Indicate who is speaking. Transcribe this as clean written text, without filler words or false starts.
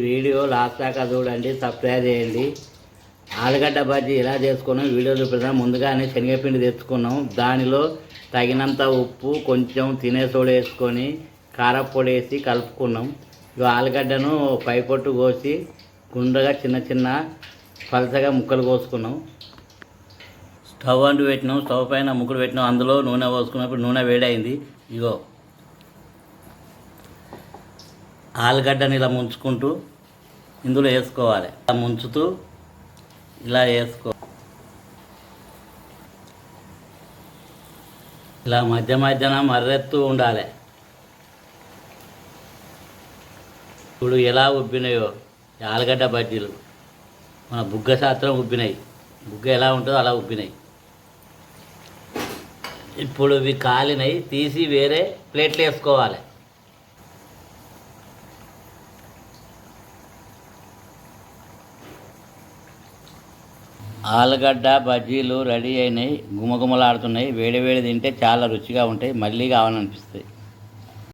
Speaker 1: Video last దాకా చూడండి, subscribe చేయండి. ఆలుగడ్డ బజ్జీ ఎలా చేసుకున్నాం వీడియో చూపిస్తాం. ముందుగానే శనగపిండి తెచ్చుకున్నాం, దానిలో తగినంత ఉప్పు, కొంచెం తినే సోడా వేసుకొని కారపొడి వేసి కలుపుకున్నాం. ఇక ఆలుగడ్డను పైపొట్టు కోసి గుండ్రగా చిన్న చిన్న పలసగా ముక్కలు కోసుకున్నాం. స్టవ్ అంటు పెట్టినాం, స్టవ్ పైన ముక్కలు పెట్టినాం, అందులో నూనె పోసుకున్నప్పుడు నూనె వేడైంది. ఇగో ఆలుగడ్డని ఇలా ముంచుకుంటూ ఇందులో వేసుకోవాలి. ఇలా ముంచుతూ ఇలా వేసుకో, ఇలా మధ్య మధ్యన మర్రెత్తూ ఉండాలి. ఇప్పుడు ఎలా ఉబ్బినాయో ఆలుగడ్డ బజ్జీలు, మన బుగ్గ శాస్త్రం ఉబ్బినాయి. బుగ్గ ఎలా ఉంటుందో అలా ఉబ్బినాయి. ఇప్పుడు ఇవి కాలినాయి, తీసి వేరే ప్లేట్లు వేసుకోవాలి. ఆలుగడ్డ బజ్జీలు రెడీ అయినాయి, గుమగుమలాడుతున్నాయి. వేడి వేడి తింటే చాలా రుచిగా ఉంటాయి, మళ్ళీ కావాలనిపిస్తాయి.